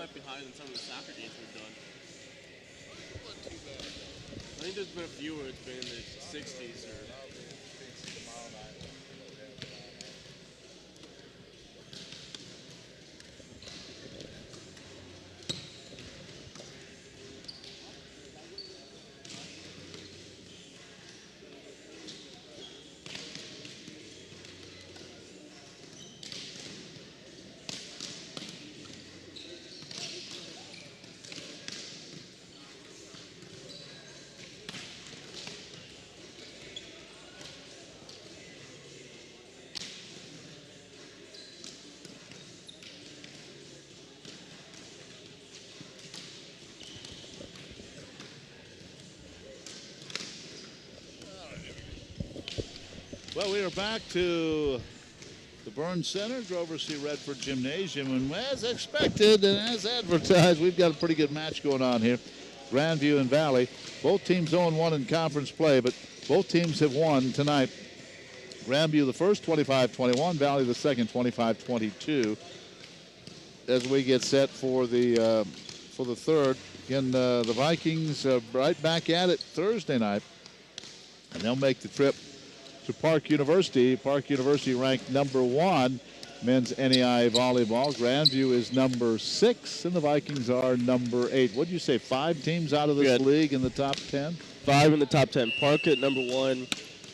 that behind than some of the soccer games we've done. I think there's been a few where it's been in the 60s or. Well, we are back to the Burns Center, Grover C. Redford Gymnasium, and as expected and as advertised, we've got a pretty good match going on here. Grandview and Valley, both teams 0-1 in conference play, but both teams have won tonight. Grandview the first 25-21, Valley the second 25-22. As we get set for the third, again the Vikings right back at it Thursday night, and they'll make the trip to Park University. Park University ranked number 1 men's NEI volleyball. Grandview is number 6, and the Vikings are number 8. What did you say, 5 teams out of this league in the top 10? 5 in the top 10. Park at number 1,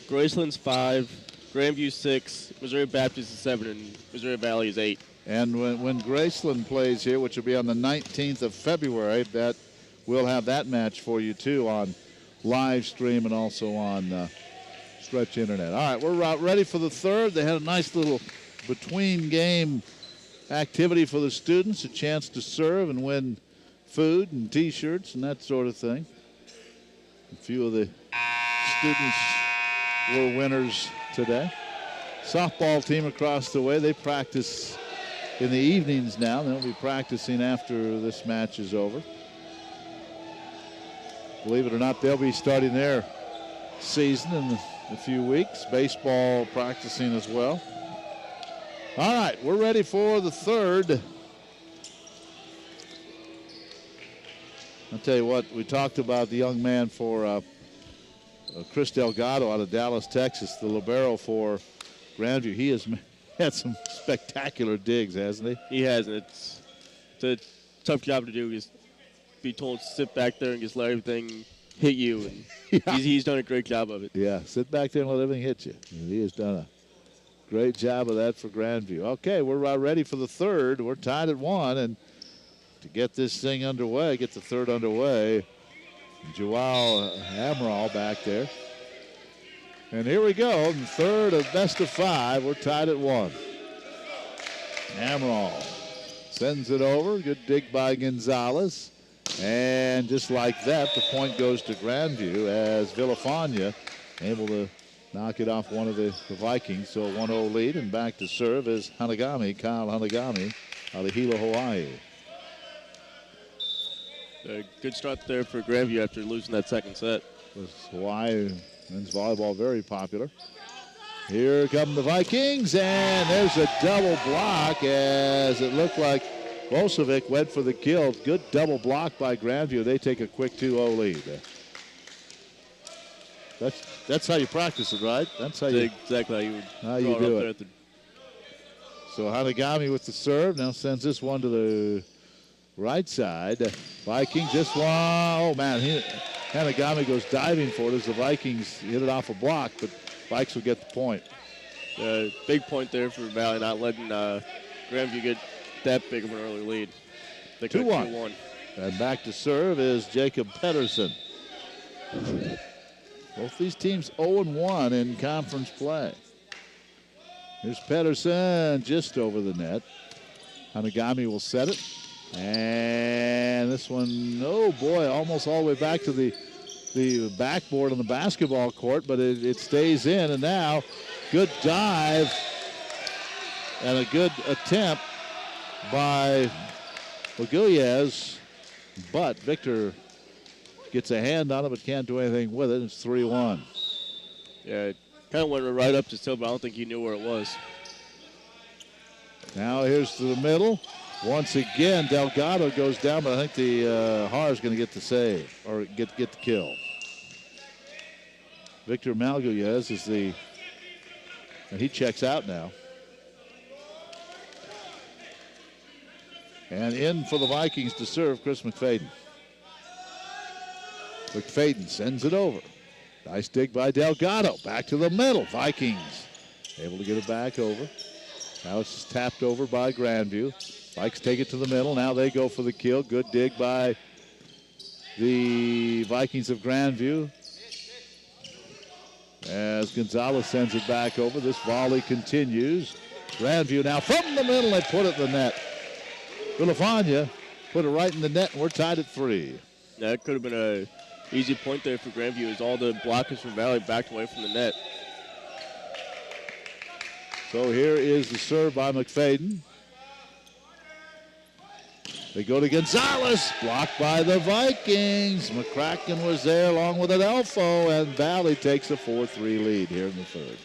Graceland's 5, Grandview 6, Missouri Baptist is 7, and Missouri Valley is 8. And when Graceland plays here, which will be on the 19th of February, that we'll have that match for you too on live stream and also on Stretch Internet. All right, we're ready for the third. They had a nice little between-game activity for the students, a chance to serve and win food and T-shirts and that sort of thing. A few of the students were winners today. Softball team across the way, they practice in the evenings now. They'll be practicing after this match is over. Believe it or not, they'll be starting their season in a few weeks. Baseball practicing as well. All right, we're ready for the third. I'll tell you what, we talked about the young man for Chris Delgado out of Dallas, Texas, the libero for Grandview. He has had some spectacular digs, hasn't he? He has. It's a tough job to do. Just be told to sit back there and just let everything hit you. And he's done a great job of it. Yeah, sit back there and let everything hit you. And he has done a great job of that for Grandview. Okay, we're ready for the third. We're tied at 1, and to get this thing underway, get the third underway, Joao Amaral back there. And here we go, the third of best of 5. We're tied at 1. Amaral sends it over. Good dig by Gonzalez. And just like that, the point goes to Grandview as Villafania able to knock it off one of the Vikings. So a 1-0 lead, and back to serve is Hanagami, Kyle Hanagami out of Hilo, Hawaii. A good start there for Grandview after losing that second set. With Hawaii men's volleyball very popular. Here come the Vikings, and there's a double block as it looked like Bosovic went for the kill. Good double block by Grandview. They take a quick 2-0 lead. That's how you practice it, right? That's how you exactly how you do it. So Hanagami with the serve now sends this one to the right side. Vikings this one. Oh man, Hanagami goes diving for it as the Vikings hit it off a block, but Vikes will get the point. Big point there for Valley, not letting Grandview get that big of an early lead. 2-1. And back to serve is Jacob Pedersen. Both these teams 0-1 in conference play. Here's Pedersen just over the net. Hanagami will set it. And this one, oh boy, almost all the way back to the backboard on the basketball court, but it stays in. And now, good dive and a good attempt by Aguilez, but Victor gets a hand on it but can't do anything with it. It's 3-1. Yeah, it kind of went right up to Silva. I don't think he knew where it was. Now here's to the middle. Once again, Delgado goes down, but I think the Har is going to get the save or get the kill. Victor Malguez is and he checks out now. And in for the Vikings to serve, Chris McFadden. McFadden sends it over. Nice dig by Delgado. Back to the middle. Vikings able to get it back over. Now it's tapped over by Grandview. Vikes take it to the middle. Now they go for the kill. Good dig by the Vikings of Grandview. As Gonzalez sends it back over. This volley continues. Grandview now from the middle. They put it in the net. Villafania put it right in the net, and we're tied at 3. That could have been an easy point there for Grandview as all the blockers from Valley backed away from the net. So here is the serve by McFadden. They go to Gonzalez, blocked by the Vikings. McCracken was there along with Adelfo, and Valley takes a 4-3 lead here in the third.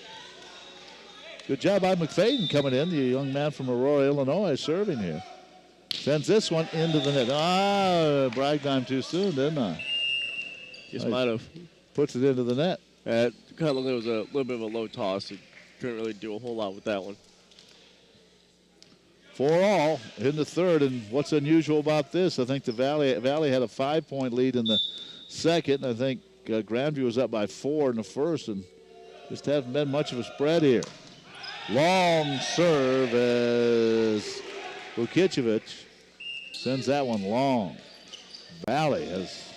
Good job by McFadden coming in, the young man from Aurora, Illinois, serving here. Sends this one into the net. Bragdime too soon, didn't I? Just might have. Puts it into the net. It kind of looked like it was a little bit of a low toss. It couldn't really do a whole lot with that one. 4-all in the third, and what's unusual about this, I think the Valley had a 5-point lead in the second, and I think Grandview was up by 4 in the first, and just haven't been much of a spread here. Long serve as Vukicevic sends that one long. Valley has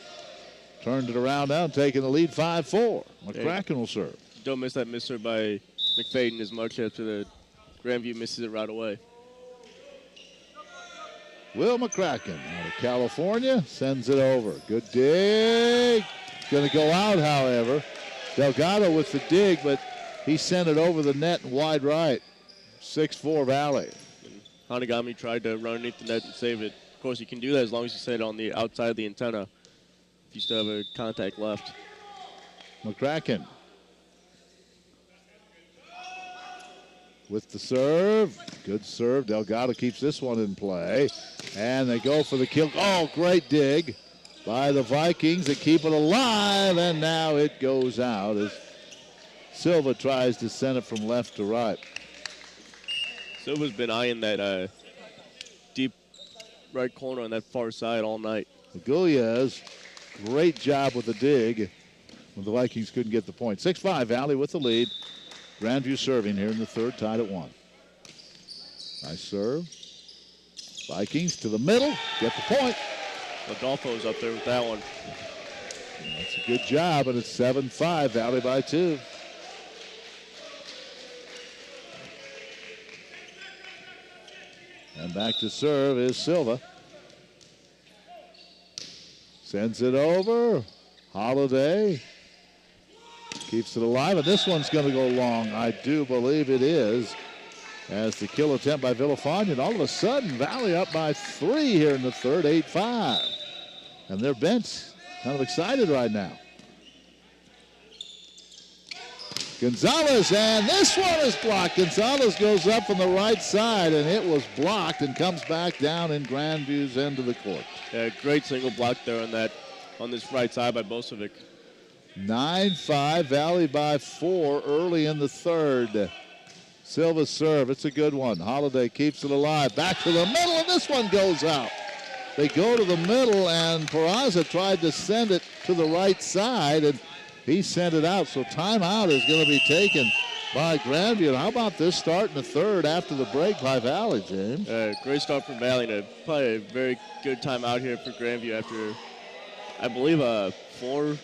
turned it around now and taken the lead 5-4. McCracken will serve. Don't miss that misserve by McFadden as much after the Grandview misses it right away. Will McCracken out of California sends it over. Good dig. Going to go out, however. Delgado with the dig, but he sent it over the net and wide right. 6-4 Valley. And Hanagami tried to run underneath the net and save it. Of course, you can do that as long as you set it on the outside of the antenna. If you still have a contact left. McCracken with the serve. Good serve. Delgado keeps this one in play. And they go for the kill. Oh, great dig by the Vikings. They keep it alive, and now it goes out as Silva tries to send it from left to right. Silva's been eyeing that deep right corner on that far side all night. Agulias, great job with the dig when the Vikings couldn't get the point. 6-5 Valley with the lead. Grandview serving here in the third, tied at 1. Nice serve. Vikings to the middle, get the point. Adolfo's up there with that one. That's a good job, and it's 7-5, Valley by 2. And back to serve is Silva. Sends it over. Holiday keeps it alive, and this one's going to go long. I do believe it is. As the kill attempt by Villafania, and all of a sudden, Valley up by 3 here in the third, 8-5. And their bench kind of excited right now. Gonzalez, and this one is blocked. Gonzalez goes up on the right side, and it was blocked and comes back down in Grandview's end of the court. Yeah, great single block there on this right side by Bosovic. 9-5, Valley by 4 early in the third. Silva's serve, it's a good one. Holiday keeps it alive. Back to the middle, and this one goes out. They go to the middle, and Peraza tried to send it to the right side, and he sent it out. So timeout is going to be taken by Grandview. And how about this start in the third after the break by Valley, James? Great start from Valley, and probably a very good timeout here for Grandview after, I believe, 4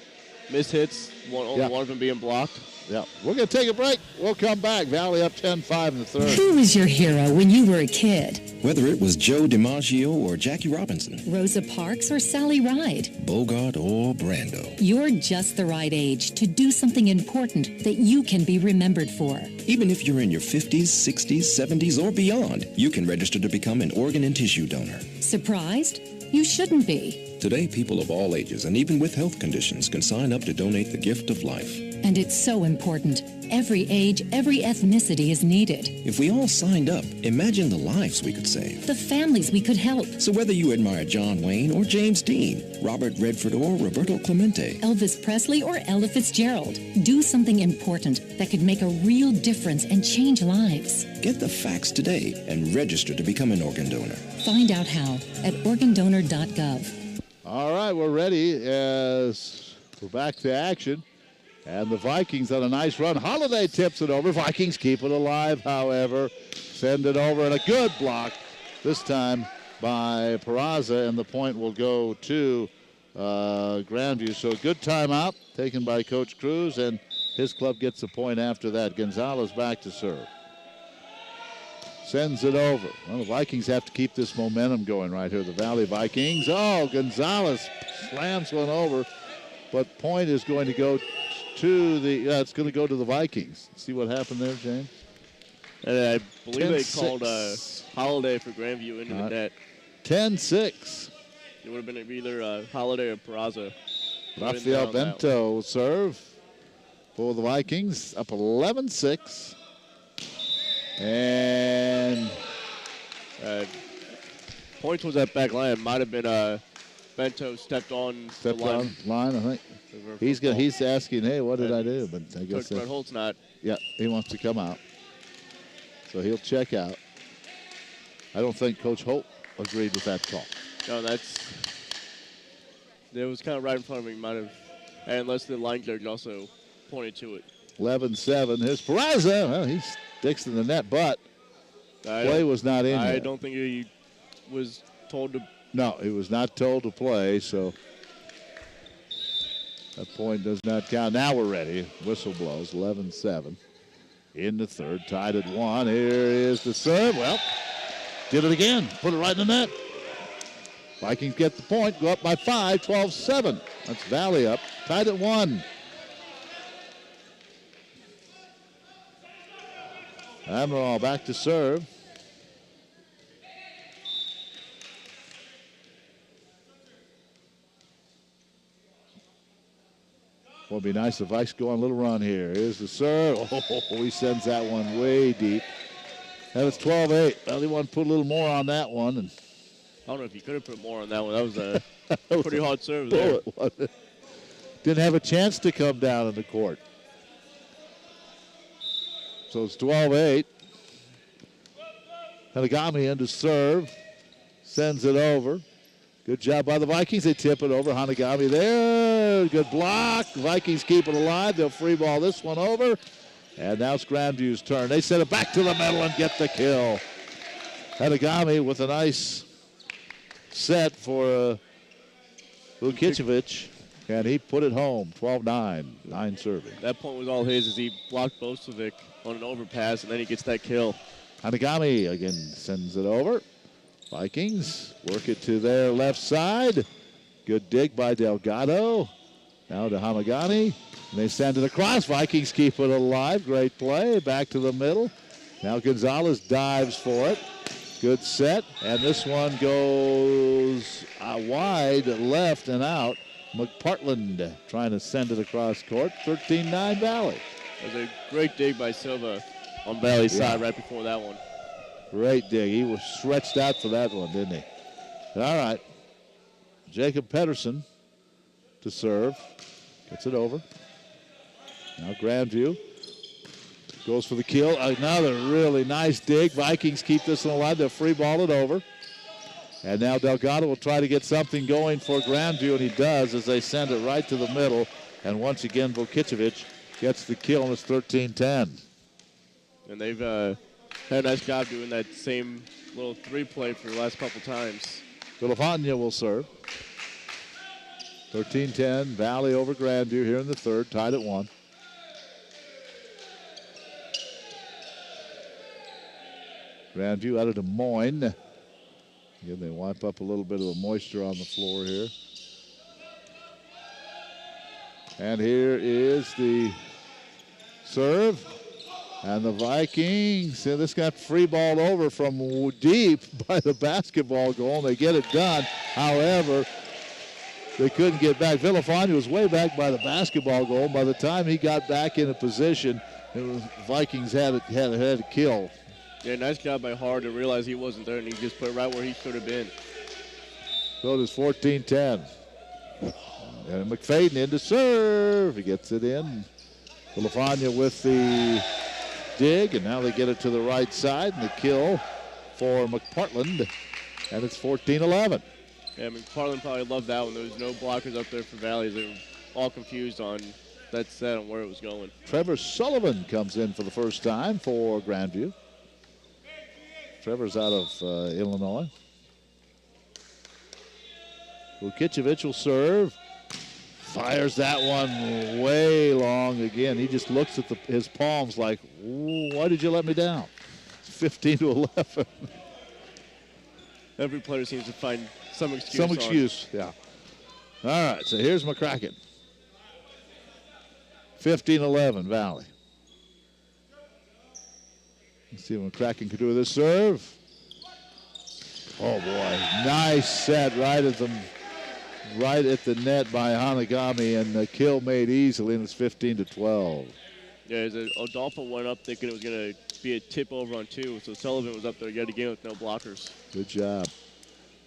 missed hits, only one of them being blocked. Yeah, we're going to take a break. We'll come back. Valley up 10-5 in the third. Who was your hero when you were a kid? Whether it was Joe DiMaggio or Jackie Robinson, Rosa Parks or Sally Ride? Bogart or Brando. You're just the right age to do something important that you can be remembered for. Even if you're in your 50s, 60s, 70s, or beyond, you can register to become an organ and tissue donor. Surprised? You shouldn't be. Today, people of all ages and even with health conditions can sign up to donate the gift of life. And it's so important. Every age, every ethnicity is needed. If we all signed up, imagine the lives we could save. The families we could help. So whether you admire John Wayne or James Dean, Robert Redford or Roberto Clemente, Elvis Presley or Ella Fitzgerald, do something important that could make a real difference and change lives. get the facts today and register to become an organ donor. Find out how at organdonor.gov. All right, we're ready as we're back to action. And the Vikings on a nice run. Holiday tips it over. Vikings keep it alive, however. Send it over, and a good block this time by Peraza, and the point will go to Grandview. So a good timeout taken by Coach Cruz, and his club gets a point after that. Gonzalez back to serve. Sends it over. Well, the Vikings have to keep this momentum going right here. The Valley Vikings. Oh, Gonzalez slams one over, but point is going to go to the, it's going to go to the Vikings. See what happened there, James? And I believe they called Holiday for Grandview into the net. 10-6. It would have been either Holiday or Peraza. Rafael Bento will serve for the Vikings, up 11-6. And points was that back line. It might have been Bento stepped on the line. I think. He's asking, hey, what did I do? But I guess Coach Brett Holt's not. Yeah, he wants to come out. So he'll check out. I don't think Coach Holt agreed with that call. No, it was kind of right in front of him. Might have, unless the line clerk also pointed to it. 11-7. Here's Peraza. Well, he sticks in the net, but play was not in I yet. don't think he was told to. No, he was not told to play, so that point does not count. Now we're ready. Whistle blows, 11-7. In the third, tied at 1. Here is the serve. Well, did it again. Put it right in the net. Vikings get the point, go up by 5, 12-7. That's Valley up, tied at 1. Admiral back to serve. Well, it'd be nice if Vikes go on a little run here. Here's the serve. Oh, he sends that one way deep. That was 12-8. Well, he wanted to put a little more on that one. And I don't know if he could have put more on that one. That was a pretty hard serve there. Didn't have a chance to come down in the court. So it's 12-8. Hanagami in to serve. Sends it over. Good job by the Vikings. They tip it over. Hanagami there. Good block. Vikings keep it alive. They'll free ball this one over. And now it's Grandview's turn. They send it back to the middle and get the kill. Hanagami with a nice set for Vukicevic. And he put it home. 12-9. 9 serving. That point was all his as he blocked Bostovic on an overpass, and then he gets that kill. Hanagami again sends it over. Vikings work it to their left side. Good dig by Delgado. Now to Hanagami. And they send it across. Vikings keep it alive. Great play. Back to the middle. Now Gonzalez dives for it. Good set. And this one goes wide left and out. McPartland trying to send it across court. 13-9 Valley. It was a great dig by Silva on Valley's side right before that one. Great dig. He was stretched out for that one, didn't he? All right. Jacob Pedersen to serve. Gets it over. Now Grandview goes for the kill. Another really nice dig. Vikings keep this one alive. They'll free ball it over. And now Delgado will try to get something going for Grandview, and he does as they send it right to the middle. And once again, Vukicevic gets the kill, and it's 13-10. And they've had a nice job doing that same little three play for the last couple times. Villafania will serve. 13-10, Valley over Grandview here in the third, tied at 1. Grandview out of Des Moines. Again, they wipe up a little bit of the moisture on the floor here. And here is the serve. And the Vikings, this got free ball over from deep by the basketball goal, and they get it done. However, They couldn't get back. Villafani was way back by the basketball goal. By the time he got back in a position, Vikings had a kill. Yeah, nice job by Hard to realize he wasn't there, and he just put it right where he should have been. So it is 14-10. And McFadden in to serve. He gets it in. Villafani with the dig, and now they get it to the right side, and the kill for McPartland, and it's 14-11. Yeah, McPartland probably loved that one. There was no blockers up there for Valley. They were all confused on that set and where it was going. Trevor Sullivan comes in for the first time for Grandview. Trevor's out of Illinois. Vukicevic will serve. Fires that one way long again. He just looks at his palms like, why did you let me down? It's 15-11. Every player seems to find some excuse. Some excuse, yeah. All right, so here's McCracken. 15-11, Valley. Let's see what McCracken can do with this serve. Oh, boy. Nice set right at the net by Hanagami, and the kill made easily, and it's 15-12. Yeah, Adolfo went up thinking it was going to be a tip over on 2, so Sullivan was up there yet again with no blockers. Good job.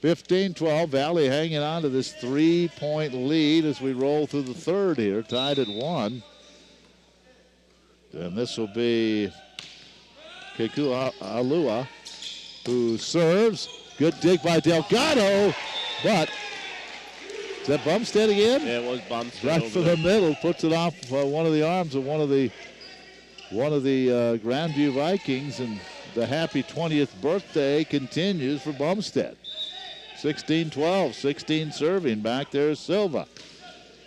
15-12, Valley hanging on to this 3-point lead as we roll through the third here, tied at 1. And this will be Keku Alua, who serves. Good dig by Delgado, but is that Bumstead again? Yeah, it was Bumstead. Right for the middle, puts it off one of the arms of one of the Grandview Vikings, and the happy 20th birthday continues for Bumstead. 16-12, 16 serving. Back there is Silva.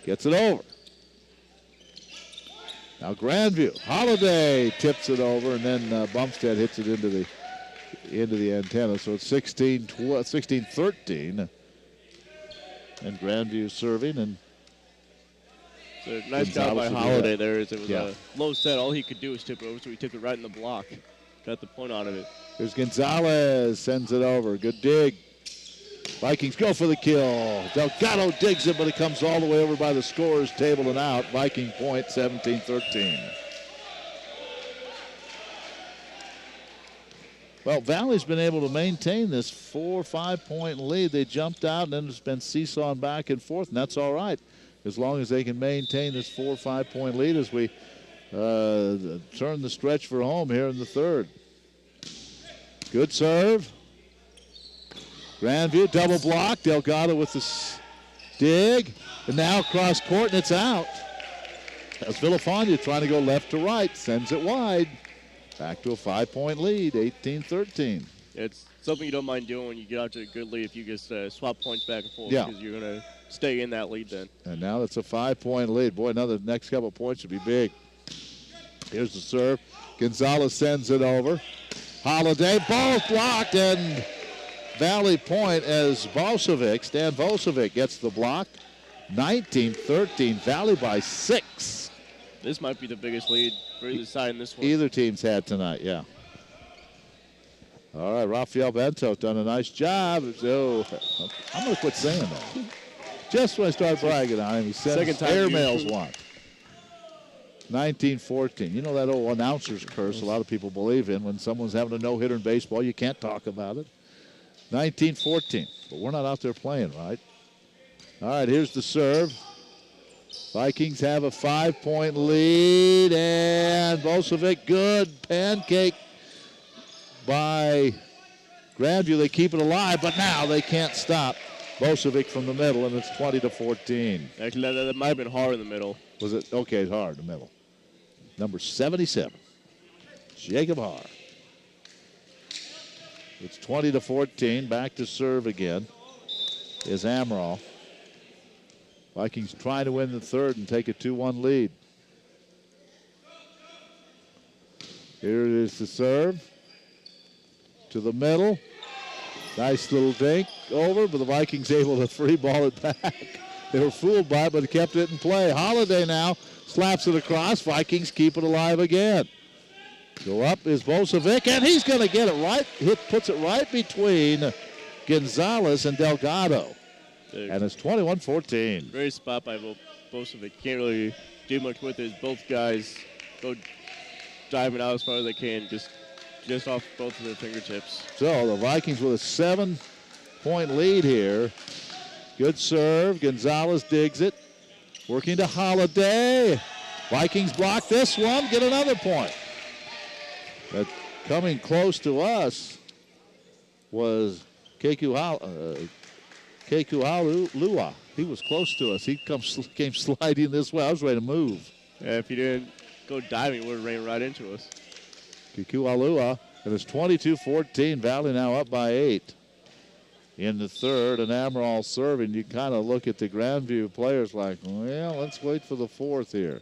Gets it over. Now Grandview. Holiday tips it over, and then Bumstead hits it into the antenna. So it's 16-13. And Grandview serving. And so nice job by Holiday there. It was a low set. All he could do was tip it over, so he tipped it right in the block. Got the point out of it. Here's Gonzalez. Sends it over. Good dig. Vikings go for the kill. Delgado digs it, but it comes all the way over by the scorer's table and out. Viking point, 17-13. Well, Valley's been able to maintain this 4 or 5 point lead. They jumped out, and then it's been seesawing back and forth, and that's all right, as long as they can maintain this 4 or 5 point lead as we turn the stretch for home here in the third. Good serve. Grandview double block. Delgado with the dig. And now cross court, and it's out. That's Villafani trying to go left to right. Sends it wide. Back to a 5 point lead, 18-13. It's something you don't mind doing when you get out to a good lead if you just swap points back and forth, because you're going to stay in that lead then. And now it's a 5 point lead. Boy, another next couple of points should be big. Here's the serve. Gonzalez sends it over. Holiday, both blocked, and Valley point as Stan Vosovic gets the block. 19-13, Valley by 6. This might be the biggest lead for either side in this one. Either team's had tonight, yeah. All right, Rafael Bento done a nice job. So I'm going to quit saying that. Just when I start bragging on him, he sends airmails one. 19-14. You know that old announcer's curse a lot of people believe in. When someone's having a no-hitter in baseball, you can't talk about it. 19-14. But we're not out there playing, right? All right, here's the serve. Vikings have a 5 point lead, and Vosovic, good pancake by Grandview. They keep it alive, but now they can't stop Vosovic from the middle, and it's 20-14. Actually, that might have been hard in the middle. Was it? Okay, it's hard in the middle. Number 77, Jacob Haar. It's 20-14. Back to serve again is Amaral. Vikings trying to win the third and take a 2-1 lead. Here it is to serve. To the middle. Nice little dink over, but the Vikings able to free ball it back. They were fooled by it, but kept it in play. Holiday now slaps it across. Vikings keep it alive again. Go up is Vosovic, and he's going to get it right. Puts it right between Gonzalez and Delgado. And it's 21-14. Great spot by both of it. Can't really do much with it. Both guys go diving out as far as they can, just off both of their fingertips. So the Vikings with a 7-point lead here. Good serve. Gonzalez digs it. Working to Holiday. Vikings block this one. Get another point. But coming close to us was Kekuhalua. He was close to us. He came sliding this way. I was ready to move. Yeah, if he didn't go diving, he would have ran right into us. Kekuhalua, and it's 22-14. Valley now up by 8 in the third, and Amaral serving. You kind of look at the Grandview players like, well, let's wait for the fourth here.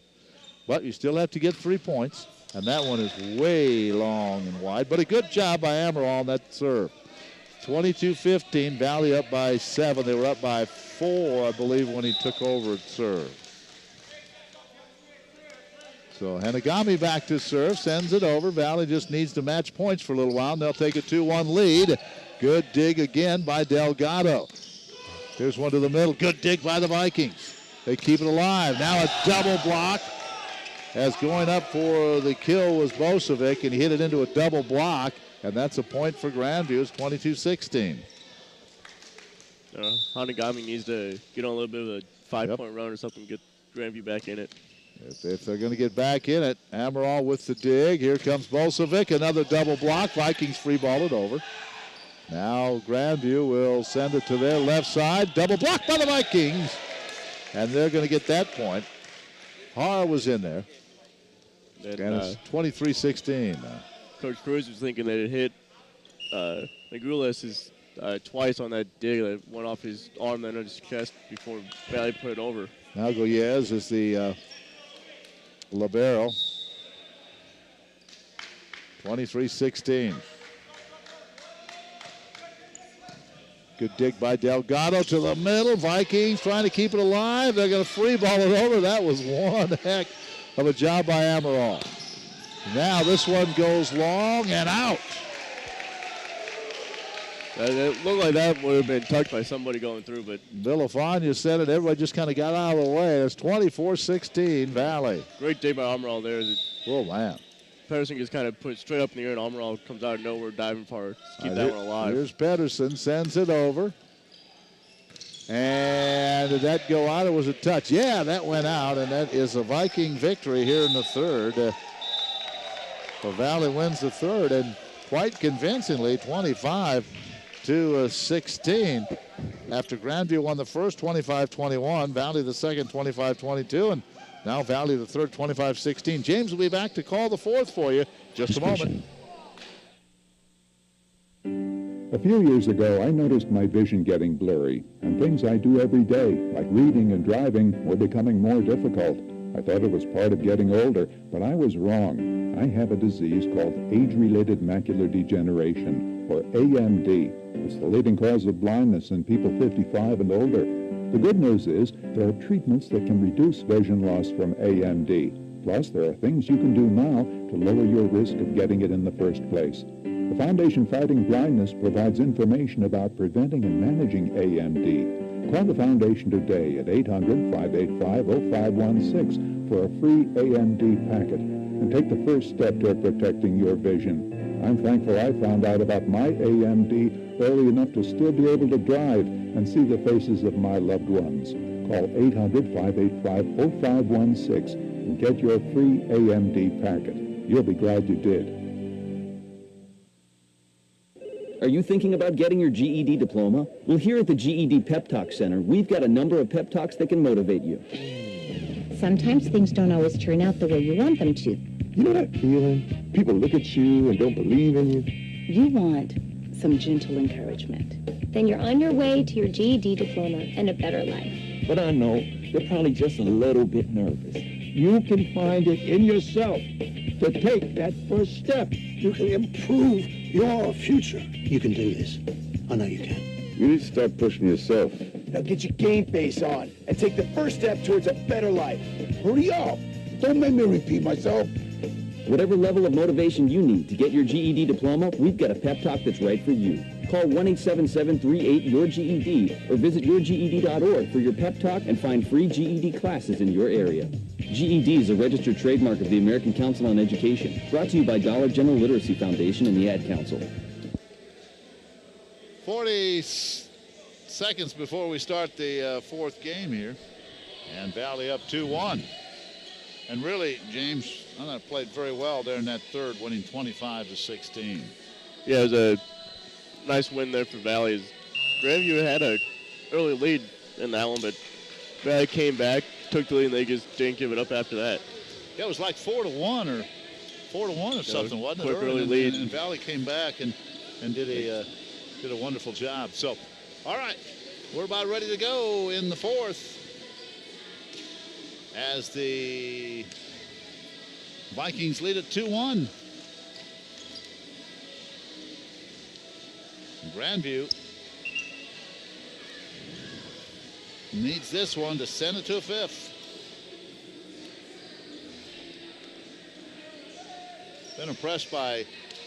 But you still have to get 3 points, and that one is way long and wide. But a good job by Amaral on that serve. 22-15, Valley up by 7. They were up by 4, I believe, when he took over at serve. So Hanagami back to serve, sends it over. Valley just needs to match points for a little while, and they'll take a 2-1 lead. Good dig again by Delgado. Here's one to the middle. Good dig by the Vikings. They keep it alive. Now a double block. As going up for the kill was Bosovic, and he hit it into a double block, and that's a point for Grandview. It's 22-16. Hanagami needs to get on a little bit of a 5-point run or something, get Grandview back in it. If they're going to get back in it, Amaral with the dig. Here comes Bosovic, another double block. Vikings free ball it over. Now Grandview will send it to their left side. Double block by the Vikings. And they're going to get that point. Har was in there. And it's 23-16. Coach Cruz was thinking that it hit Magulas twice on that dig that went off his arm and on his chest before Valley put it over. Now Goyez is the libero. 23-16. Good dig by Delgado to the middle. Vikings trying to keep it alive. They're going to free ball it over. That was one heck of a job by Amaral. Now this one goes long and out. It looked like that would have been touched by somebody going through, but Villafania said it. Everybody just kind of got out of the way. It's 24-16 Valley. Great dig by Amaral there. Oh, man. Pedersen gets kind of put straight up in the air, and Amaral comes out of nowhere diving for to keep that one alive. Here's Pedersen, sends it over. And did that go out? It was a touch. Yeah, that went out, and that is a Viking victory here in the third. The Valley wins the third, and quite convincingly, 25-16. After Grandview won the first 25-21, Valley the second 25-22, and now Valley the third 25-16. James will be back to call the fourth for you just a moment. A few years ago, I noticed my vision getting blurry, and things I do every day, like reading and driving, were becoming more difficult. I thought it was part of getting older, but I was wrong. I have a disease called age-related macular degeneration, or AMD. It's the leading cause of blindness in people 55 and older. The good news is there are treatments that can reduce vision loss from AMD. Plus, there are things you can do now to lower your risk of getting it in the first place. The Foundation Fighting Blindness provides information about preventing and managing AMD. Call the Foundation today at 800-585-0516 for a free AMD packet and take the first step toward protecting your vision. I'm thankful I found out about my AMD early enough to still be able to drive and see the faces of my loved ones. Call 800-585-0516 and get your free AMD packet. You'll be glad you did. Are you thinking about getting your GED diploma? Well, here at the GED Pep Talk Center, we've got a number of pep talks that can motivate you. Sometimes things don't always turn out the way you want them to. You know that feeling? People look at you and don't believe in you. You want some gentle encouragement. Then you're on your way to your GED diploma and a better life. But I know they're probably just a little bit nervous. You can find it in yourself to take that first step. You can improve your future. You can do this. I know you can. You need to start pushing yourself. Now get your game face on and take the first step towards a better life. Hurry up. Don't make me repeat myself. Whatever level of motivation you need to get your GED diploma, we've got a pep talk that's right for you. Call 1-877-38-YOUR-GED or visit yourged.org for your pep talk and find free GED classes in your area. GED is a registered trademark of the American Council on Education, brought to you by Dollar General Literacy Foundation and the Ad Council. 40 seconds before we start the fourth game here, and Valley up 2-1. And really, James, I thought played very well there in that third, winning 25-16. Yeah, it was a nice win there for Valley. Grandview had an early lead in that one, but Valley came back, took the lead, and they just didn't give it up after that. Yeah, it was like 4-1 or 4-1 or something, wasn't it? Quick early lead. And Valley came back and did a wonderful job. So, all right, we're about ready to go in the fourth as the Vikings lead at 2-1. Grandview needs this one to send it to a fifth. Been impressed by,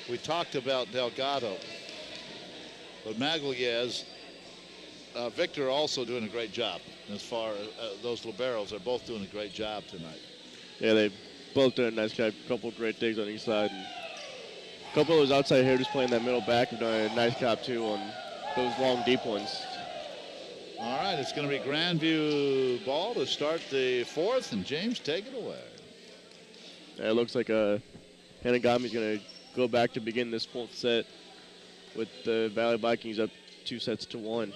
we talked about Delgado, but Maglie's, Victor also doing a great job as far as those liberos are both doing a great job tonight. Yeah, they both did a nice job. A couple of great digs on each side. And a couple of those outside hitters playing that middle back have done a nice job, too, on those long, deep ones. All right, it's going to be Grandview ball to start the fourth, and James, take it away. Yeah, it looks like Hanagami's going to go back to begin this fourth set with the Valley Vikings up 2-1.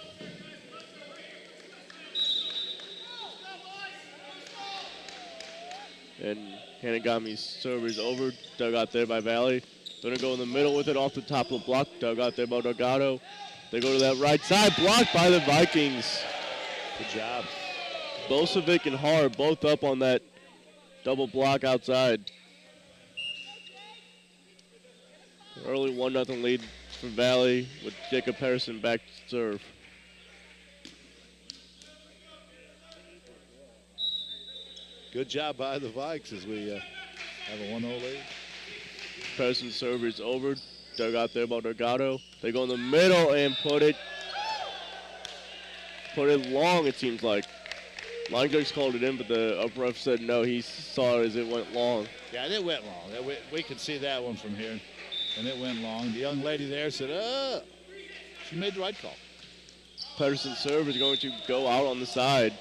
And Hanagami's serve is over, dug out there by Valley. Going to go in the middle with it off the top of the block, dug out there by Delgado. They go to that right side, blocked by the Vikings. Good job. Bosovic and Har both up on that double block outside. Early 1-0 lead for Valley with Jacob Harrison back to serve. Good job by the Vikes as we have a 1-0 lead. Harrison's serve is over. Dug out there by Delgado. They go in the middle and put it long, it seems like. Line judge called it in, but the up ref said no. He saw it as it went long. Yeah, it went long. We could see that one from here, and it went long. The young lady there said, she made the right call. Pedersen's serve is going to go out on the side.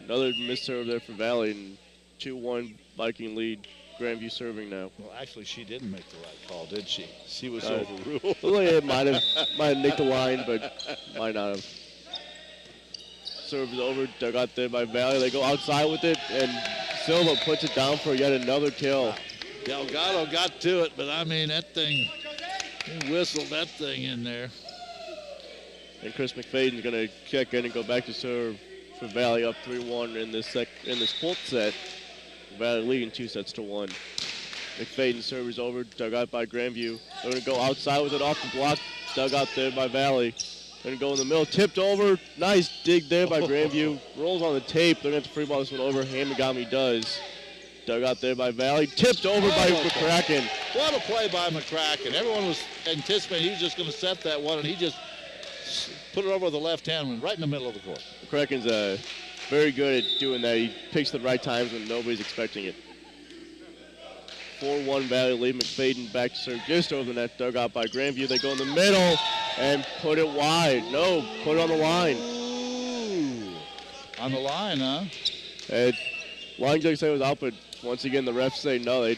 Another missed serve there for Valley, and 2-1 Viking lead. Grandview serving now. Well, actually, she didn't make the right call, did she? She was overruled. Well, it might have nicked the line, but might not have. Serve is over, dug out there by Valley. They go outside with it, and Silva puts it down for yet another kill. Wow. Delgado got to it, but I mean, that thing, he whistled that thing in there. And Chris McFadden's going to check in and go back to serve for Valley up 3-1 in this fourth set. Valley leading 2-1. McFadden's serve is over, dug out by Grandview. They're going to go outside with it off the block, dug out there by Valley. Going to go in the middle, tipped over. Nice dig there by Grandview. Rolls on the tape. They're going to have to free ball this one over. Hamagami does. Dug out there by Valley. Tipped over by McCracken. What a play by McCracken. Everyone was anticipating he was just going to set that one, and he just put it over with the left hand right in the middle of the court. McCracken's very good at doing that. He picks the right times when nobody's expecting it. 4-1 Valley lead. McFadden back to serve just over the net. Dug out by Grandview. They go in the middle and put it wide. No, put it on the line. Ooh. On the line, huh? And line judge said it was out, but once again the refs say no. They're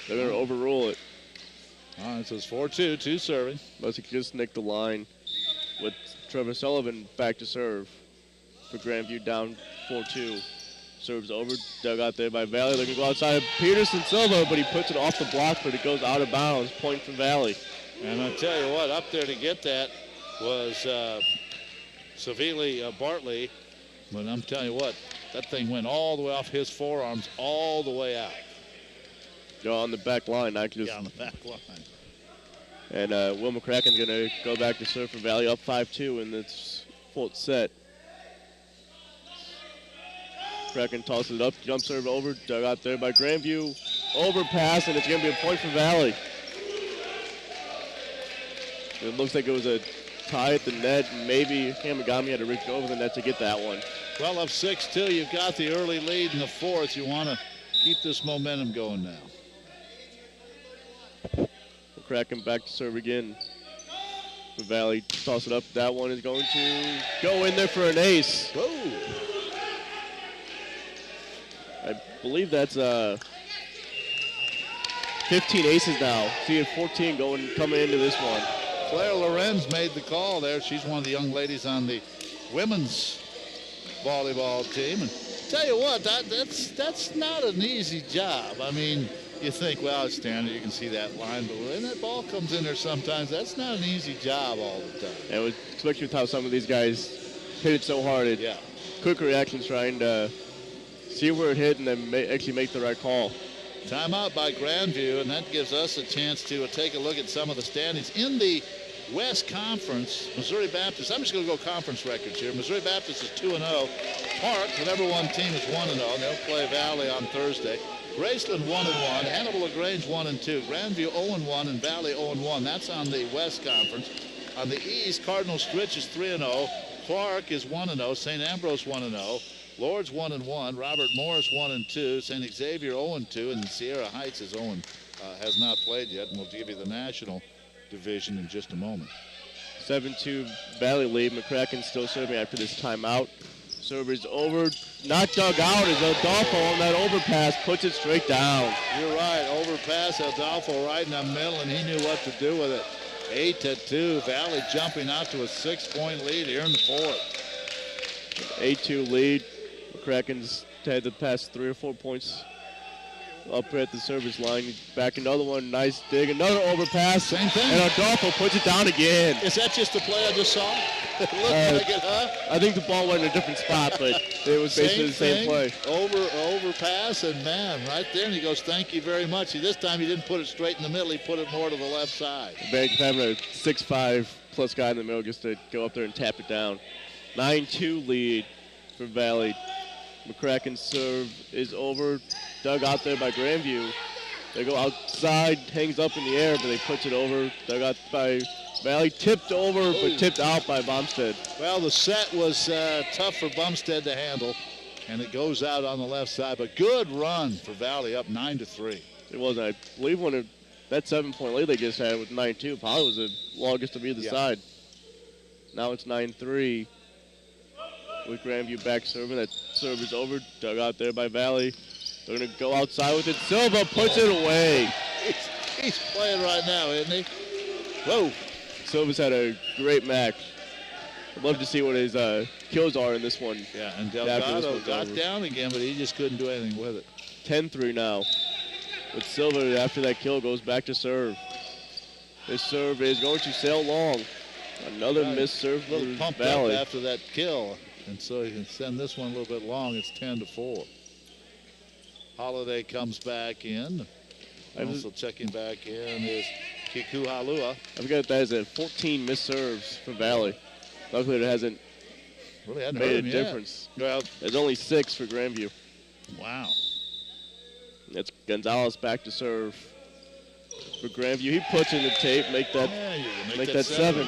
going to overrule it. All right, so it's 4-2, 2 serving. Must have just nicked the line with Trevor Sullivan back to serve for Grandview down 4-2. Serves over, dug out there by Valley. They're going to go outside of Peterson Silva, but he puts it off the block, but it goes out of bounds. Point from Valley. And I'll tell you what, up there to get that was Savili Bartley. But I'm telling you what, that thing went all the way off his forearms, all the way out. On the back line, not just. Yeah, on the back line. And Will McCracken's going to go back to serve for Valley up 5-2 in this fourth set. McCracken tosses it up, jump serve over, dug out there by Grandview. overpass, and it's going to be a point for Valley. It looks like it was a tie at the net. Maybe Hamagami had to reach over the net to get that one. Well, up 6-2, you've got the early lead in the fourth. You want to keep this momentum going now. McCracken back to serve again. The Valley toss it up. That one is going to go in there for an ace. Whoa. I believe that's 15 aces now. See 14 coming into this one. Claire Lorenz made the call there. She's one of the young ladies on the women's volleyball team. And tell you what, that's not an easy job. I mean, you think, well, it's standard, you can see that line, but when that ball comes in there sometimes, that's not an easy job all the time. And especially with how some of these guys hit it so hard. Quick reactions trying to see where it hit and then actually make the right call. Timeout by Grandview, and that gives us a chance to take a look at some of the standings. In the West Conference, Missouri Baptist, I'm just going to go conference records here. Missouri Baptist is 2-0. Park, the number one team, is 1-0. They'll play Valley on Thursday. Graceland 1-1, Hannibal LaGrange 1-2, Grandview 0-1, and Valley 0-1. That's on the West Conference. On the East, Cardinal Stritch is 3-0. Clark is 1-0. St. Ambrose 1-0. Lourdes 1-1. Robert Morris 1-2. St. Xavier 0-2, and Sierra Heights is has not played yet, and we'll give you the national division in just a moment. 7-2 Valley lead. McCracken still serving after this timeout. Server's over, not dug out as Adolfo on that overpass puts it straight down. You're right, overpass, Adolfo right in the middle, and he knew what to do with it. 8-2, Valley jumping out to a 6-point lead here in the fourth. 8-2 lead. McCracken's had the past 3 or 4 points up at the service line. Back another one, nice dig, another overpass. Same thing. And Adolfo puts it down again. Is that just the play I just saw? It looked like it, huh? I think the ball went in a different spot, but it was basically the same play. Overpass, and man, right there, and he goes, thank you very much. This time he didn't put it straight in the middle, he put it more to the left side. Having a 6'5 plus guy in the middle just to go up there and tap it down. 9-2 lead for Valley. McCracken's serve is over, dug out there by Grandview. They go outside, hangs up in the air, but they puts it over, dug out by Valley, tipped over, but tipped out by Bumstead. Well, the set was tough for Bumstead to handle, and it goes out on the left side, but good run for Valley, up 9-3. It was, I believe, that 7-point lead they just had with 9-2, probably was the longest of either side. Now it's 9-3. With Grandview back serving. That serve is over, dug out there by Valley. They're going to go outside with it. Silva puts it away. He's playing right now, isn't he? Whoa. Silva's had a great match. I'd love to see what his kills are in this one. Yeah, and Delgado got down again, but he just couldn't do anything with it. 10-3 now. With Silva, after that kill, goes back to serve. His serve is going to sail long. Another missed serve for pumped Valley. Up after that kill. And so you can send this one a little bit long. It's 10-4. Holiday comes back in. Also checking back in is Kiku Halua. I forgot that is 14 missed serves for Valley. Luckily, it hasn't really made a difference. Well, there's only 6 for Grandview. Wow. That's Gonzalez back to serve for Grandview. He puts in the tape, make that 7.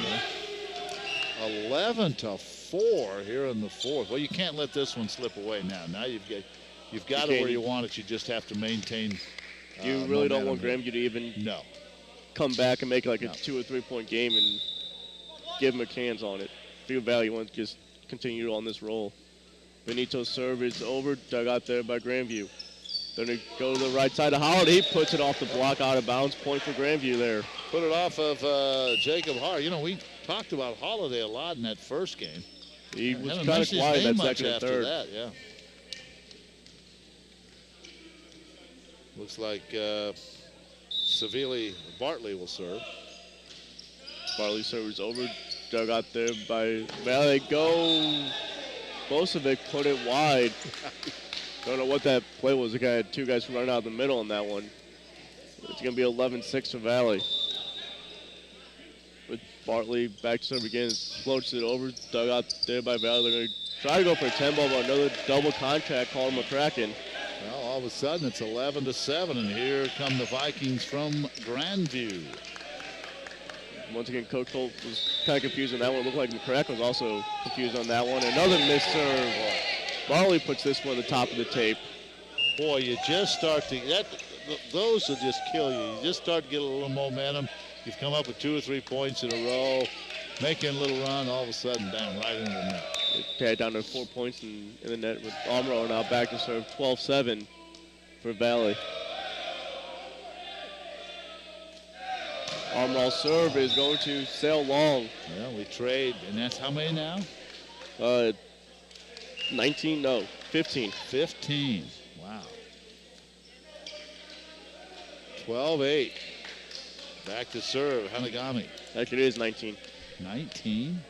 11-4 here in the fourth. Well, you can't let this one slip away now. Now you've got it where you want it. You just have to maintain. You really don't want Grandview to even come back and make like a 2 or 3 point game and give them a cans on it. Field Valley wants to just continue on this roll. Benito's serve is over, dug out there by Grandview. They're going to go to the right side of Holiday. He puts it off the block, out of bounds. Point for Grandview there. Put it off of Jacob Hart. You know, we talked about Holiday a lot in that first game. He was kind of quiet that second and third. That, yeah. Looks like Savili Bartley will serve. Bartley serves over, dug out there by Valley. Go. Bosovic put it wide. Don't know what that play was. The guy had 2 guys running out of the middle in that one. It's going to be 11-6 for Valley. With Bartley back to serve again, floats it over, dug out there by Valley. They're going to try to go for a 10 ball, but another double contract called McCracken. Well, All of a sudden, it's 11-7, and here come the Vikings from Grandview. Once again, Coach Holt was kind of confused on that one. It looked like McCrack was also confused on that one. Another missed serve. Barley puts this one at the top of the tape. Boy, you just start to those will just kill you. You just start to get a little momentum. You've come up with 2 or 3 points in a row, making a little run. All of a sudden, bam, right into the net. They down to 4 points in the net with Almro now back to serve. 12-7 for Valley. Almro's serve is going to sail long. Well, we trade, and that's how many now? 19, no, 15. 15, wow. 12-8. Back to serve, Hanagami. Actually, it is 19. 19.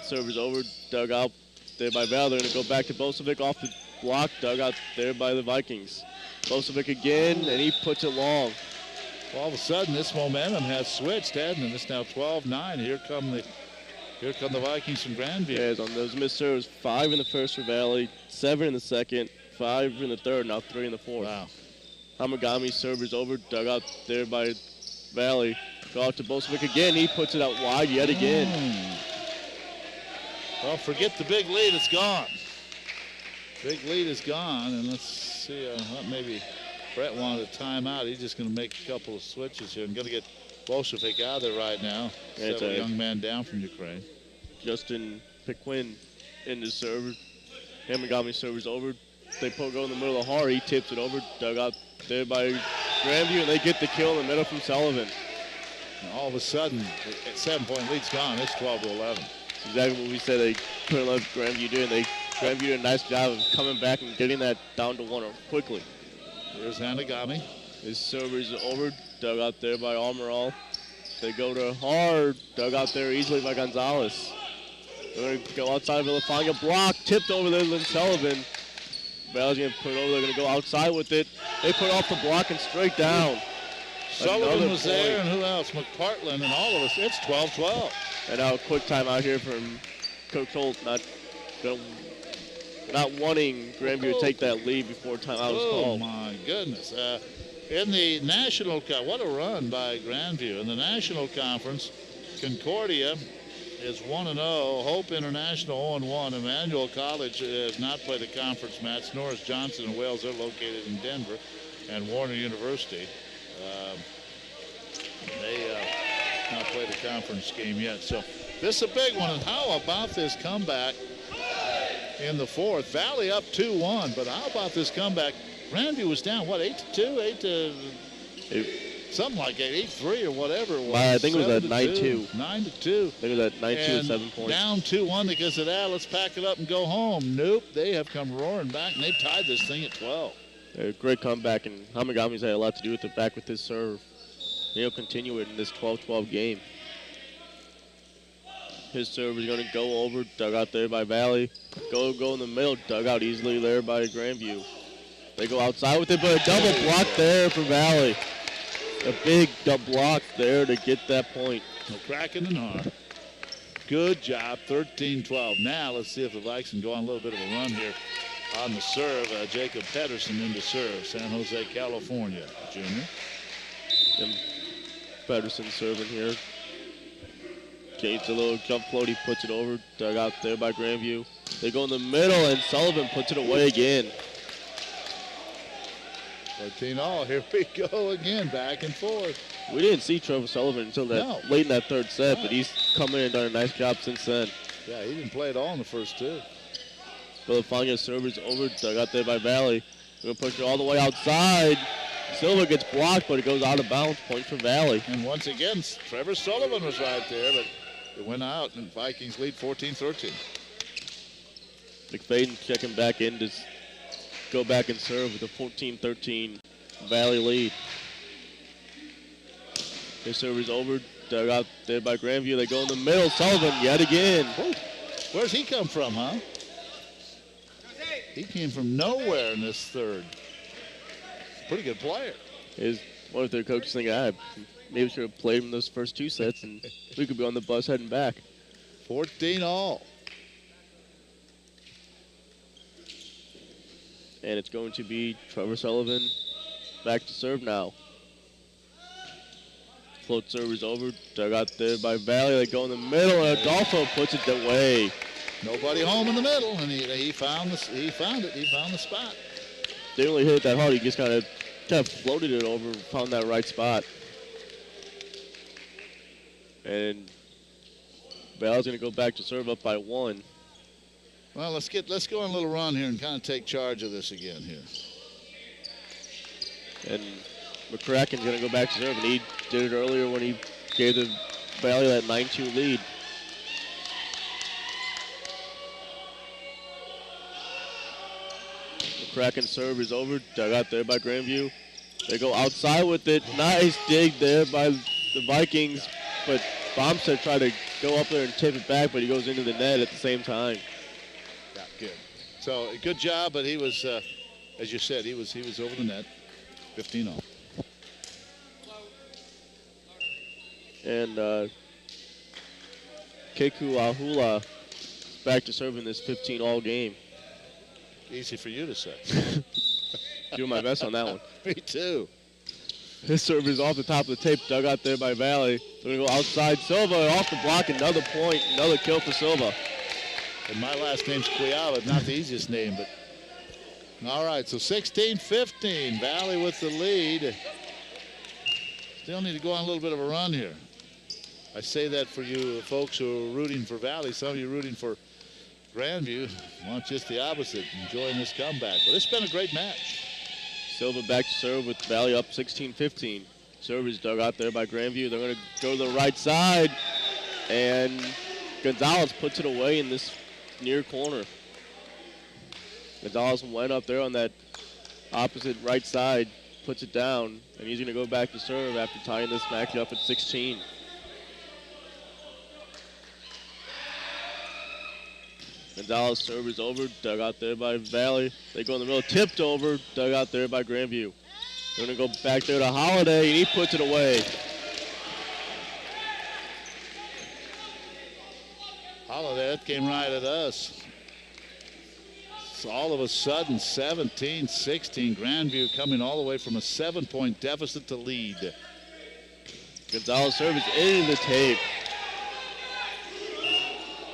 Server's over, dug out there by Val. They're going to go back to Bosovic off the block, dug out there by the Vikings. Bosovic again, and he puts it long. All of a sudden, this momentum has switched, hasn't it? It's now 12-9. Here come the Vikings from Grandview. Yes, on those missed serves, 5 in the first for Valley, 7 in the second, 5 in the third, now 3 in the fourth. Wow. Hamagami's server's over, dug out there by Valley. Go out to Bosovic again. He puts it out wide yet again. Well, forget the big lead. It's gone. Big lead is gone, and let's see. Maybe Brett wanted a timeout. He's just going to make a couple of switches here and going to get Bosovic out of there right now. It's a young man down from Ukraine. Justin Piquin in the server. Hamagami server's over. They go in the middle of the heart. He tips it over. Dug out there by Grandview, and they get the kill in the middle from Sullivan. And all of a sudden, 7-point lead's gone. It's 12-11. That's exactly what we said they couldn't let Grandview do, and Grandview did a nice job of coming back and getting that down to 1 quickly. Here's Hanagami. His server's over, dug out there by Almiral. They go to hard, dug out there easily by Gonzalez. They're going to go outside Villafania, block, tipped over there, Lynn Sullivan. Valley's going to put it over, they're going to go outside with it. They put off the block and straight down. Sullivan was there, and who else? McPartland and all of us. It's 12-12. And now a quick timeout here from Coach Holt, not wanting Grandview to take that lead before timeout was called. Oh, my goodness. In the National what a run by Grandview. In the National Conference, Concordia is 1-0. Hope International 0-1. Emmanuel College has not played a conference match. Norris Johnson and Wales are located in Denver. And Warner University. They not played a conference game yet. So this is a big one. And how about this comeback in the fourth? Valley up 2-1, but how about this comeback? Grandview was down, what, 8-2? Something like 8-3 or whatever it was. I think it was at 9-2. 9-2. I think it was at 9-2 at 7 points. Down 2-1 because of that. Let's pack it up and go home. Nope, they have come roaring back, and they've tied this thing at 12. A great comeback, and Hamagami's had a lot to do with it back with his serve. He'll continue it in this 12-12 game. His serve is going to go over, dug out there by Valley. Go in the middle, dug out easily there by Grandview. They go outside with it, but a double block there for Valley. A big double block there to get that point. McCracken and Hart. Good job, 13-12. Now let's see if the Vikes can go on a little bit of a run here on the serve. Jacob Pedersen into serve, San Jose, California, junior. And Pedersen serving here. Gates a little jump float, he puts it over, dug out there by Grandview. They go in the middle, and Sullivan puts it away again. 13-all, here we go again, back and forth. We didn't see Trevor Sullivan until late in that third set, but he's come in and done a nice job since then. Yeah, he didn't play at all in the first two. Villafania's server's over, dug out there by Valley. We're going to push it all the way outside. Silva gets blocked, but it goes out of bounds. Point for Valley. And once again, Trevor Sullivan was right there, but it went out, and Vikings lead 14-13. McFadden checking back in to go back and serve with a 14-13 Valley lead. Their server's over, dug out there by Grandview. They go in the middle. Sullivan yet again. Whoa. Where's he come from, huh? He came from nowhere in this third. Pretty good player. Is one of their coaches think, maybe should have played him those first two sets, and we could be on the bus heading back. 14-all. And it's going to be Trevor Sullivan back to serve now. Float serve is over. Dug out there by Valley. They go in the middle, and Adolfo puts it away. Nobody home in the middle, and he found it. He found the spot. Didn't really hit it that hard. He just kind of floated it over, found that right spot. And Valley's going to go back to serve up by 1. Well, let's go on a little run here and kind of take charge of this again here. And McCracken's going to go back to serve, and he did it earlier when he gave the Valley that 9-2 lead. McCracken's serve is over, dug out there by Grandview. They go outside with it. Nice dig there by the Vikings, but Bombstead tried to go up there and tip it back, but he goes into the net at the same time. Yeah, good. So good job, but he was, as you said, he was over the net, 15-0. And Keku Ahula back to serve in this 15-all game. Easy for you to say. Doing my best on that one. Me too. His serve is off the top of the tape, dug out there by Valley. They're going to go outside. Silva off the block, another point, another kill for Silva. And my last name's Quiava, not the easiest name, but all right, so 16-15, Valley with the lead. Still need to go on a little bit of a run here. I say that for you folks who are rooting for Valley. Some of you rooting for Grandview want just the opposite, enjoying this comeback. But it's been a great match. Silva back to serve with Valley up 16-15. Serve is dug out there by Grandview. They're going to go to the right side, and Gonzalez puts it away in this near corner. Gonzalez went up there on that opposite right side, puts it down, and he's going to go back to serve after tying this match up at 16. Gonzalez serve is over, dug out there by Valley. They go in the middle, tipped over, dug out there by Grandview. They're going to go back there to Holiday, and he puts it away. Holiday, that came right at us. So all of a sudden, 17-16, Grandview coming all the way from a 7-point deficit to lead. Gonzalez serve is into the tape.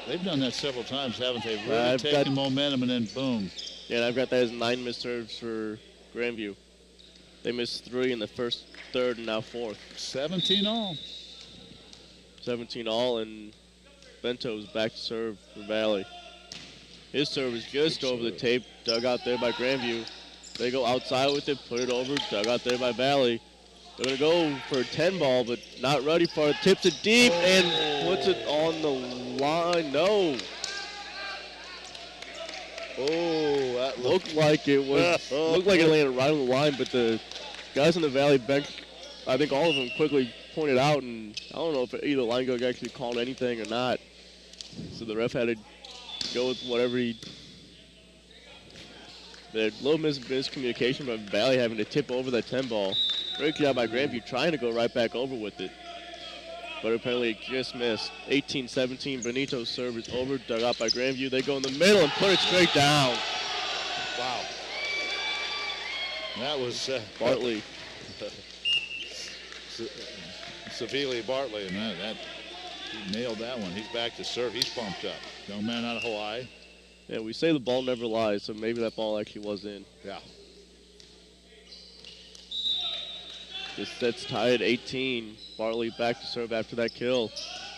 They've done that several times, haven't they? Really taken momentum and then boom. Yeah, and I've got that as 9 missed serves for Grandview. They missed 3 in the first, third, and now fourth. 17-all. 17-all, and Bento's back to serve for Valley. His serve is just over the tape, dug out there by Grandview. They go outside with it, put it over, dug out there by Valley. They're going to go for a 10 ball, but not ready for it. Tips it deep and puts it on the line. No. Oh, that looked like it was. Looked like it landed right on the line, but the guys in the Valley bench, I think all of them quickly pointed out, and I don't know if either line coach actually called anything or not. So the ref had to go with whatever he. The little miscommunication by Valley having to tip over that 10 ball. Great job by Grandview trying to go right back over with it. But apparently it just missed. 18-17, Benito's serve is over, dug out by Grandview. They go in the middle and put it straight down. Wow. That was Bartley. Savili Bartley, and that he nailed that one. He's back to serve. He's pumped up. Young man out of Hawaii. Yeah, we say the ball never lies, so maybe that ball actually was in. Yeah. This set's tied at 18. Bartley back to serve after that kill.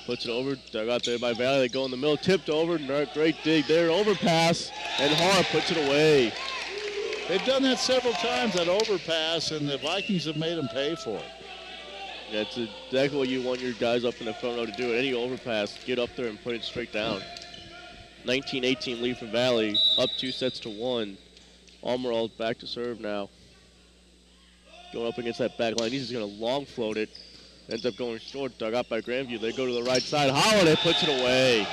Puts it over, dug out there by Valley. They go in the middle, tipped over. Great dig there, overpass, and Hara puts it away. They've done that several times, that overpass, and the Vikings have made them pay for it. That's exactly what you want your guys up in the front row to do. Any overpass, get up there and put it straight down. 19-18 lead for Valley, up 2-1. Almirall's back to serve now. Going up against that back line. He's just going to long float it. Ends up going short, dug out by Grandview. They go to the right side. Holiday puts it away.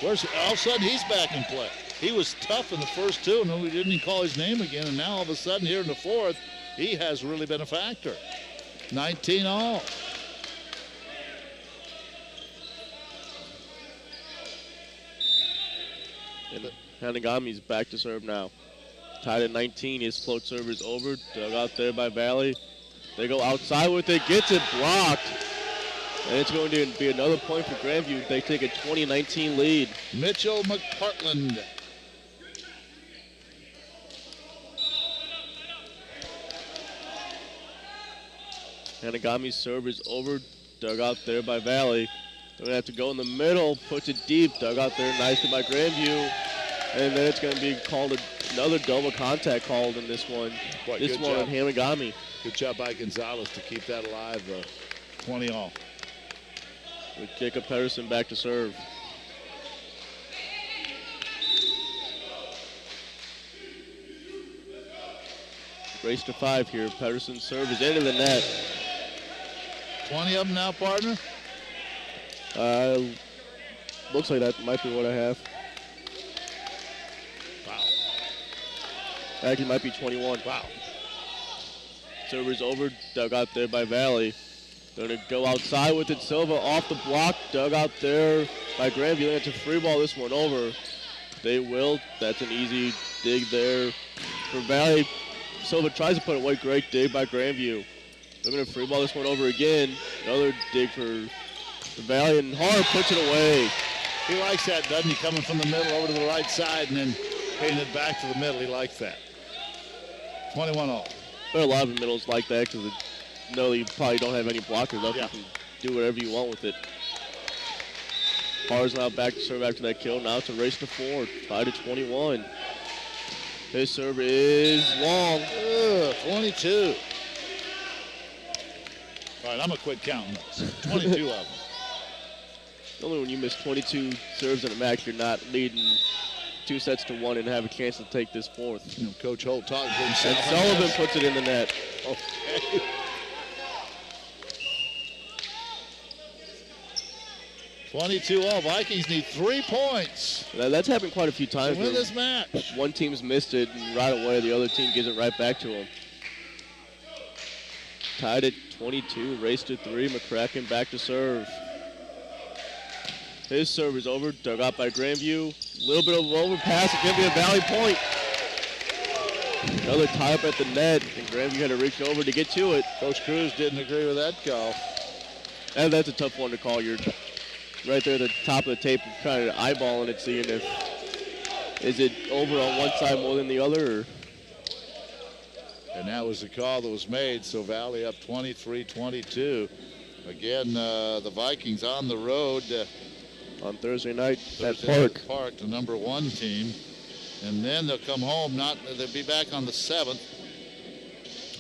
All of a sudden, he's back in play. He was tough in the first two, and then we didn't even call his name again. And now all of a sudden, here in the fourth, he has really been a factor. 19-all. And Hanagami's back to serve now. Tied at 19. His float serve is over. Dug out there by Valley. They go outside with it. Gets it blocked. And it's going to be another point for Grandview. They take a 20-19 lead. Mitchell McPartland. Hanagami's serve is over. Dug out there by Valley. They're going to have to go in the middle. Puts it deep. Dug out there nicely by Grandview. And then it's going to be called another double contact called in this one. Boy, this one on Hanagami. Good job by Gonzalez to keep that alive. 20 all. With Jacob Pedersen back to serve. Race to 5 here. Pedersen's serve is into the net. 20 of them now, partner? Looks like that might be what I have. Wow. Actually, might be 21. Wow. Server's over. Dug out there by Valley. Going to go outside with it. Silva off the block. Dug out there by Grandview. They have to free ball this one over. They will. That's an easy dig there for Valley. Silva tries to put it away. Great dig by Grandview. They're going to free ball this one over again. Another dig for Valley, and Hart puts it away. He likes that, doesn't he? Coming from the middle over to the right side and then hitting it back to the middle. He likes that. 21 all. There are a lot of middles like that because no, you probably don't have any blockers left. Yeah. You can do whatever you want with it. Har's now back to serve after that kill. Now it's a race to 4. Tied to 21. His serve is long. 22. All right, I'm going to quit counting those. 22 of them. Only when you miss 22 serves in a match, you're not leading 2 sets to 1 and have a chance to take this 4th. You know, Coach Holt talking to himself. And Sullivan puts it in the net. Okay. 22 all. Vikings need 3 points. That's happened quite a few times. To win this match. One team's missed it, and right away the other team gives it right back to them. Tied at 22, race to 3. McCracken back to serve. His serve is over, dug out by Grandview. Little bit of an overpass, it could be a Valley point. Another tie up at the net, and Grandview had to reach over to get to it. Coach Cruz didn't agree with that call. And that's a tough one to call. You're right there at the top of the tape, kind of eyeballing it, seeing if is it over on one side more than the other. Or? And that was the call that was made, so Valley up 23-22. Again, the Vikings on the road. On Thursday night at Park, the number 1 team. And then they'll come home, they'll be back on the 7th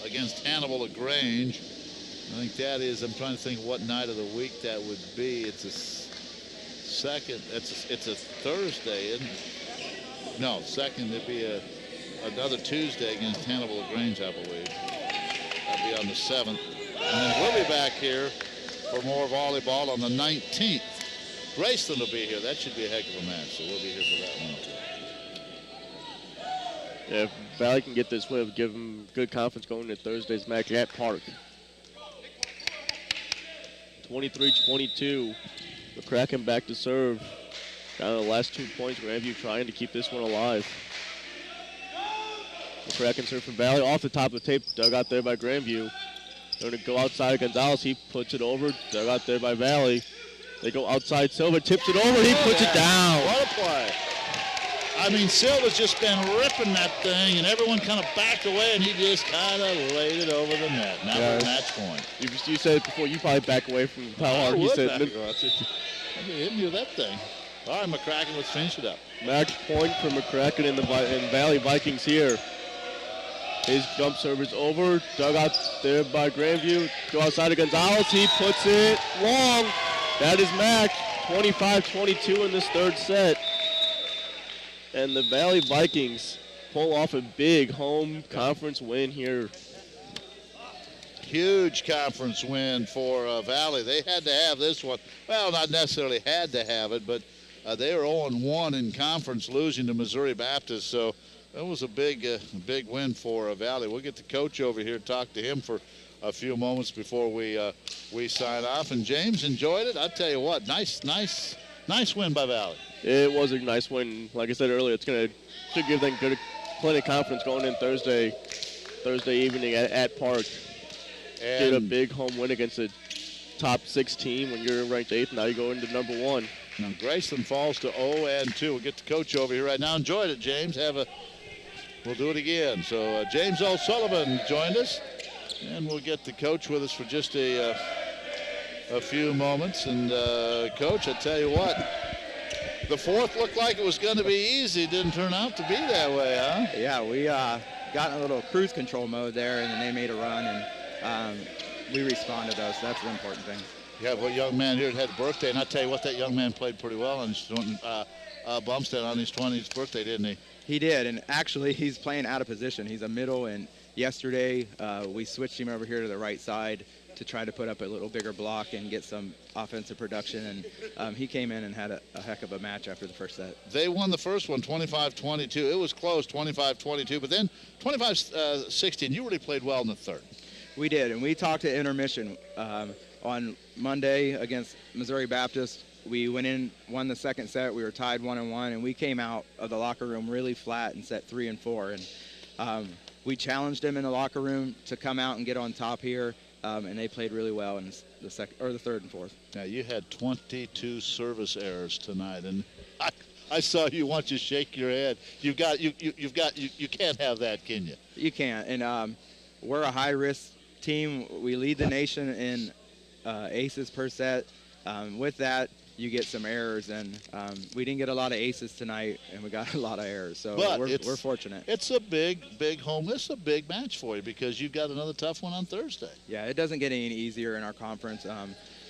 against Hannibal LaGrange. I think that is, I'm trying to think what night of the week that would be. It's a second, it's a Thursday, isn't it? No, second, it'd be another Tuesday against Hannibal LaGrange, I believe. That'll be on the 7th. And then we'll be back here for more volleyball on the 19th. Graceland will be here. That should be a heck of a match, so we'll be here for that one too. Yeah, if Valley can get this win, it'll give them good confidence going into Thursday's match at Park. 23-22. McCracken back to serve. Down to the last 2 points. Grandview trying to keep this one alive. McCracken serve from Valley off the top of the tape. Dug out there by Grandview. They're going to go outside Gonzalez. He puts it over. Dug out there by Valley. They go outside. Silva tips it over. He puts it down. What a play. I mean, Silva's just been ripping that thing, and everyone kind of backed away, and he just kind of laid it over the net. Now we're at match point. You said it before. You probably back away from how hard he said. I hitting you that thing. All right, McCracken, let's finish it up. Match point for McCracken and the Valley Vikings here. His jump serve is over. Dug out there by Grandview. Go outside of Gonzalez. He puts it long. That is match. 25-22 in this 3rd set. And the Valley Vikings pull off a big home conference win here. Huge conference win for Valley. They had to have this one. Well, not necessarily had to have it, but they were 0-1 in conference, losing to Missouri Baptist. So that was a big win for Valley. We'll get the coach over here, talk to him for a few moments before we sign off. And James enjoyed it. I'll tell you what, nice win by Valley. It was a nice win. Like I said earlier, should give them plenty of confidence going in Thursday evening at Park. Get a big home win against a top 6 team when you're ranked 8th. Now you go into number 1. Now Graceland falls to 0-2. We'll get the coach over here right now. Enjoyed it, James. We'll do it again. So James O'Sullivan joined us, and we'll get the coach with us for just a few moments. And Coach, I tell you what, the fourth looked like it was going to be easy. Didn't turn out to be that way, huh? Yeah, we got in a little cruise control mode there, and then they made a run, and we responded though, so that's the important thing. You have a young man here that had a birthday, and I tell you what, that young man played pretty well on his Bumstead on his 20th birthday, didn't he? He did, and actually he's playing out of position. He's a middle, and yesterday we switched him over here to the right side to try to put up a little bigger block and get some offensive production, and he came in and had a heck of a match after the first set. They won the first one 25-22. It was close, 25-22, but then 25-16. You really played well in the third. We did, and we talked to intermission on Monday against Missouri Baptist. We went in, won the second set. We were tied 1-1, and we came out of the locker room really flat in set 3 and 4. And we challenged them in the locker room to come out and get on top here, and they played really well in the third and fourth. Now you had 22 service errors tonight, and I saw you want you shake your head. You can't have that, can you? You can't, and we're a high-risk team. We lead the nation in aces per set. With that, you get some errors, and we didn't get a lot of aces tonight, and we got a lot of errors. So we're fortunate. It's a big home. It's a big match for you because you've got another tough one on Thursday. Yeah, it doesn't get any easier in our conference.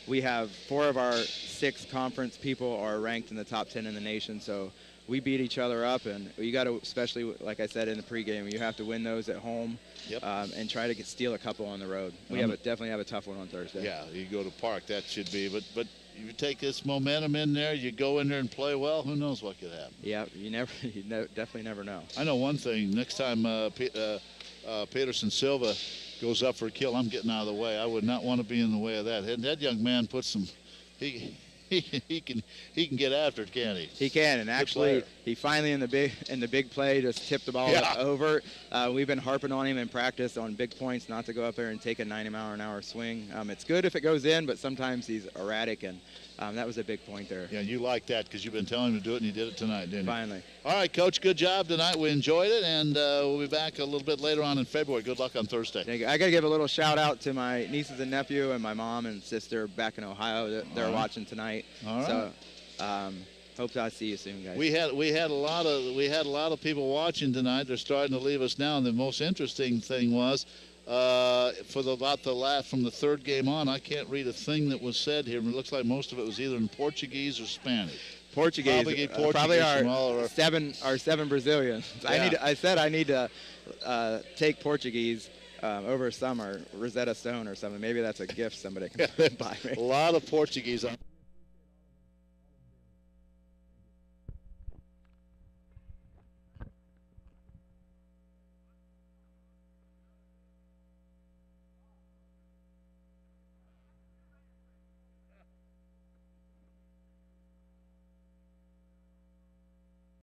We have 4 of our 6 conference people are ranked in the top 10 in the nation, so we beat each other up, and you got to, especially like I said in the pregame, you have to win those at home. Yep. And try to steal a couple on the road. We definitely have a tough one on Thursday. Yeah, you go to Park, that should be. But you take this momentum in there, you go in there and play well, who knows what could happen. Yeah, you definitely never know. I know one thing, next time Peterson Silva goes up for a kill, I'm getting out of the way. I would not want to be in the way of that. And that young man put some, he can get after it, can't he? He can, and actually he finally in the big play just tipped the ball over. We've been harping on him in practice on big points not to go up there and take a 90-mile-an-hour swing. It's good if it goes in, but sometimes he's erratic, and that was a big point there. Yeah, you like that because you've been telling him to do it, and he did it tonight, didn't he? Finally. All right, Coach, good job tonight. We enjoyed it, and we'll be back a little bit later on in February. Good luck on Thursday. Thank you. I got to give a little shout-out to my nieces and nephew and my mom and sister back in Ohio. They're watching tonight. All right. So, hope I see you soon, guys. We had a lot of people watching tonight. They're starting to leave us now. And the most interesting thing was from the third game on, I can't read a thing that was said here. It looks like most of it was either in Portuguese or Spanish. Portuguese. Probably our 7 Brazilians. Yeah. I said I need to take Portuguese over summer, Rosetta Stone or something. Maybe that's a gift somebody can buy me. A lot of Portuguese on.